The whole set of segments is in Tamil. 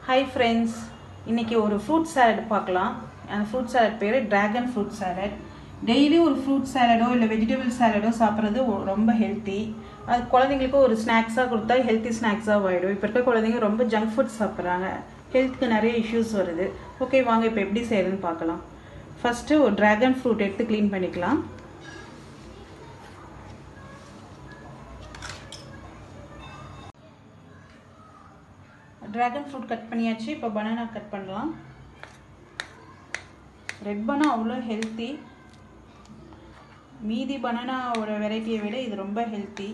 Hi friends, இன்னைக்கு ஒரு ஃப்ரூட் சாலட் பார்க்கலாம். அந்த ஃப்ரூட் சாலட் பேர் டிராகன் ஃப்ரூட் சாலட். டெய்லி ஒரு ஃப்ரூட் சாலடோ இல்லை வெஜிடபிள் சாலடோ சாப்பிட்றது ரொம்ப ஹெல்த்தி. அது குழந்தைங்களுக்கு ஒரு ஸ்நாக்ஸாக கொடுத்தா ஹெல்த்தி ஸ்நாக்ஸாக ஆகிடும். இப்போ இருக்க குழந்தைங்க ரொம்ப ஜங்க் ஃபுட் சாப்பிட்றாங்க, ஹெல்த்துக்கு நிறைய இஷ்யூஸ் வருது. ஓகே, வாங்க இப்போ எப்படி செய்யறதுன்னு பார்க்கலாம். ஃபஸ்ட்டு ஒரு டிராகன் ஃப்ரூட் எடுத்து க்ளீன் பண்ணிக்கலாம். ட்ராகன் ஃப்ரூட் கட் பண்ணியாச்சு. இப்போ பனானா கட் பண்ணலாம். ரெட் பனானா அவ்வளோ ஹெல்த்தி. மீதி பனானாவோட வெரைட்டியை விட இது ரொம்ப ஹெல்த்தி.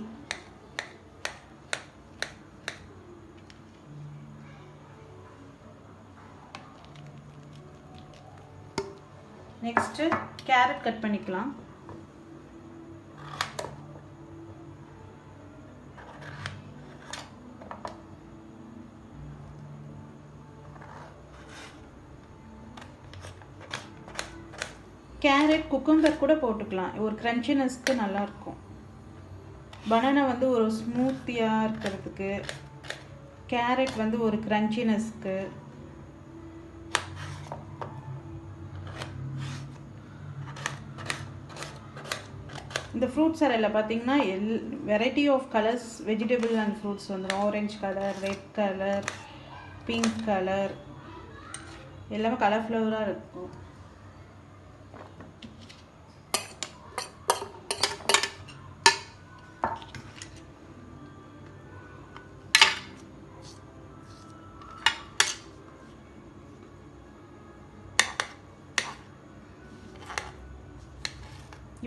நெக்ஸ்ட்டு கேரட் கட் பண்ணிக்கலாம். கேரட் குக்கும்பர் கூட போட்டுக்கலாம், ஒரு க்ரன்ச்சினஸ்க்கு நல்லாயிருக்கும். பனானா வந்து ஒரு ஸ்மூத்தியாக இருக்கிறதுக்கு, கேரட் வந்து ஒரு க்ரன்ச்சினஸ்க்கு. இந்த ஃப்ரூட் சாலடில் பார்த்தீங்கன்னா variety of colours vegetable and fruits வந்துடும். Orange colour, red colour, pink colour, எல்லாமே கலர்ஃபுல்லாக இருக்கும்.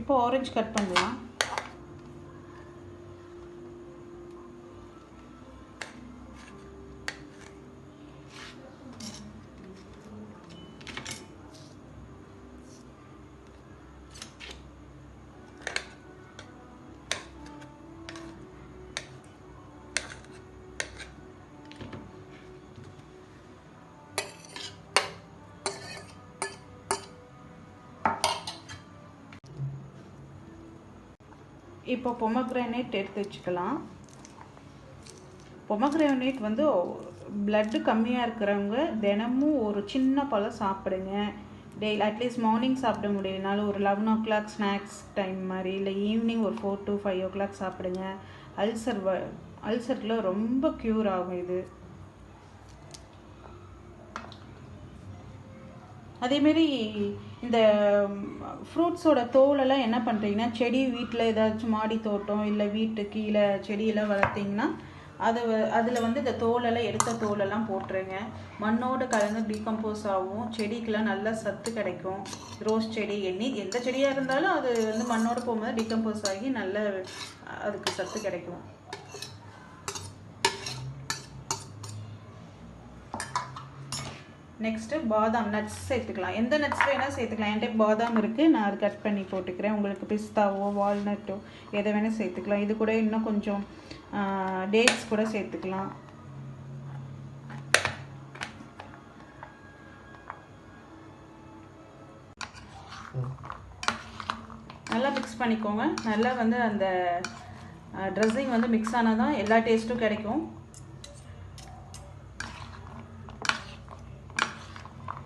இப்போ ஆரஞ்சு கட் பண்ணலாம். இப்போ பொமக்ரானேட் எடுத்து வச்சுக்கலாம். பொமக்ரானேட் வந்து பிளட்டு கம்மியாக இருக்கிறவங்க தினமும் ஒரு சின்ன பழம் சாப்பிடுங்க. டெய்லி அட்லீஸ்ட் மார்னிங் சாப்பிட முடியலனாலும் ஒரு 11 o'clock ஸ்நாக்ஸ் டைம் மாதிரி, இல்லை ஈவினிங் ஒரு 4 to 5 o'clock சாப்பிடுங்க. அல்சரில் ரொம்ப க்யூர் ஆகும் இது. அதேமாரி இந்த ஃப்ரூட்ஸோட தோலெல்லாம் என்ன பண்ணுறீங்கன்னா, செடி வீட்டில் ஏதாச்சும் மாடி தோட்டம் இல்லை வீட்டு கீழே செடியெல்லாம் வளர்த்திங்கன்னா அதில் வந்து இந்த தோலெல்லாம் எடுத்த தோலெல்லாம் போட்டுருங்க. மண்ணோடு கலந்து டீகம்போஸ் ஆகும். செடிக்கெலாம் நல்ல சத்து கிடைக்கும். ரோஸ் செடி எந்த செடியாக இருந்தாலும் அது வந்து மண்ணோடு போகும்போது டீகம்போஸ் ஆகி நல்ல அதுக்கு சத்து கிடைக்கும். நெக்ஸ்ட்டு பாதாம் நட்ஸ் சேர்த்துக்கலாம். எந்த நட்ஸ் வேணால் சேர்த்துக்கலாம். என்கிட்ட பாதாம் இருக்குது, நான் அது கட் பண்ணி போட்டுக்கிறேன். உங்களுக்கு பிஸ்தாவோ வால்நட்டோ எதை வேணால் சேர்த்துக்கலாம். இது கூட இன்னும் கொஞ்சம் டேட்ஸ் கூட சேர்த்துக்கலாம். நல்லா மிக்ஸ் பண்ணிக்கோங்க. நல்லா வந்து அந்த ட்ரெஸ்ஸிங் வந்து மிக்ஸ் ஆனால் தான் எல்லா டேஸ்ட்டும் கிடைக்கும்.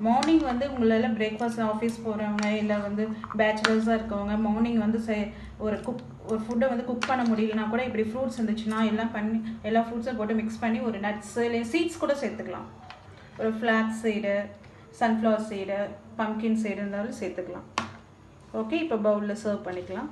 மார்னிங் வந்து உங்களால் பிரேக்ஃபாஸ்ட் ஆஃபீஸ் போகிறவங்க இல்லை வந்து பேச்சுலர்ஸாக இருக்கவங்க மார்னிங் வந்து ஒரு ஃபுட்டை வந்து குக் பண்ண முடியலனா கூட இப்படி ஃப்ரூட்ஸ் இருந்துச்சுன்னா எல்லாம் பண்ணி எல்லா ஃப்ரூட்ஸும் போட்டு மிக்ஸ் பண்ணி ஒரு நட்ஸு இல்லை சீட்ஸ் கூட சேர்த்துக்கலாம். ஒரு flax seed, sunflower seed, pumpkin seed இருந்தாலும் சேர்த்துக்கலாம். ஓகே, இப்போ பவுலில் சர்வ் பண்ணிக்கலாம்.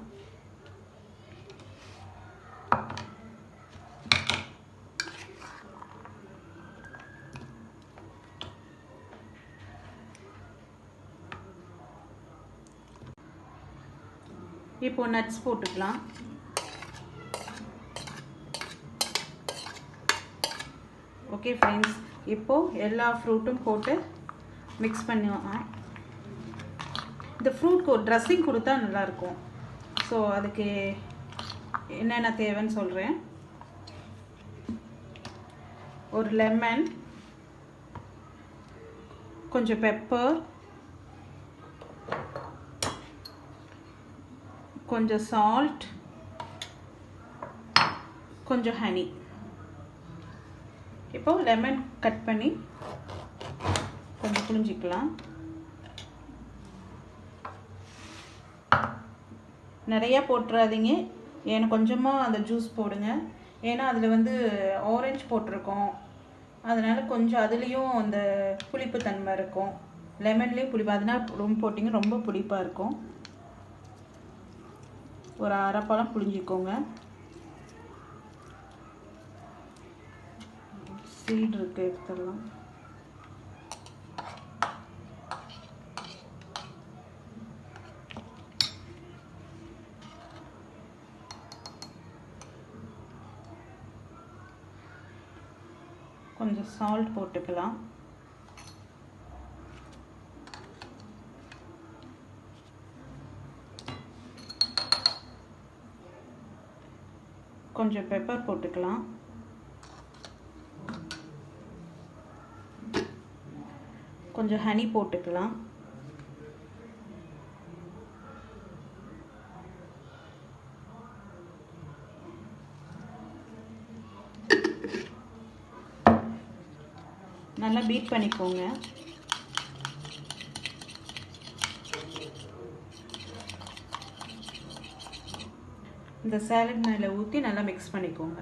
இப்போ நட்ஸ் போட்டுக்கலாம். ஓகே ஃப்ரெண்ட்ஸ், இப்போது எல்லா ஃப்ரூட்டும் போட்டு மிக்ஸ் பண்ணுவோம். இந்த ஃப்ரூட்க்கு ஒரு ட்ரெஸ்ஸிங் கொடுத்தா நல்லாயிருக்கும். ஸோ அதுக்கு என்னென்ன தேவைன்னு சொல்கிறேன். ஒரு லெமன், கொஞ்சம் பெப்பர், கொஞ்சம் சால்ட், கொஞ்சம் ஹனி. இப்போ இப்போ லெமன் கட் பண்ணி கொஞ்சம் புளிஞ்சிக்கலாம். நிறையா போட்டுறாதீங்க, ஏன்னா கொஞ்சமாக அந்த ஜூஸ் போடுங்க. ஏன்னா அதில் வந்து ஆரஞ்சு போட்டிருக்கோம், அதனால் கொஞ்சம் அதுலேயும் அந்த புளிப்பு தன்மை இருக்கும். லெமன்லேயும் புளிப்பு, அதனால் ரொம்ப போட்டிங்க ரொம்ப புளிப்பாக இருக்கும். ஒரு அரை பழம் புளிஞ்சிக்கோங்க. சீடு இருக்குது, எடுத்துடலாம். கொஞ்சம் சால்ட் போட்டுக்கலாம். கொஞ்சம் பெப்பர் போட்டுக்கலாம். கொஞ்சம் ஹனி போட்டுக்கலாம். நல்லா பீட் பண்ணிக்கோங்க. இந்த சாலட் மேலே ஊற்றி நல்லா மிக்ஸ் பண்ணிக்கோங்க.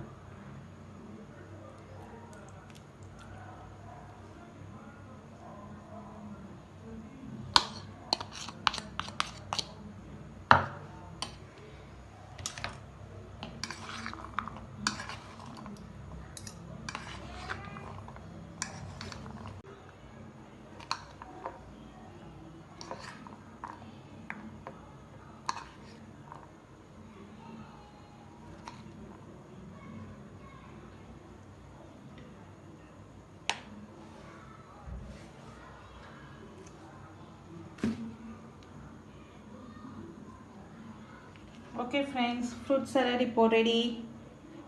ஓகே ஃப்ரெண்ட்ஸ், ஃப்ரூட் சலாட் இப்போ ரெடி.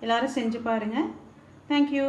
எல்லோரும் செஞ்சு பாருங்கள். தேங்க்யூ.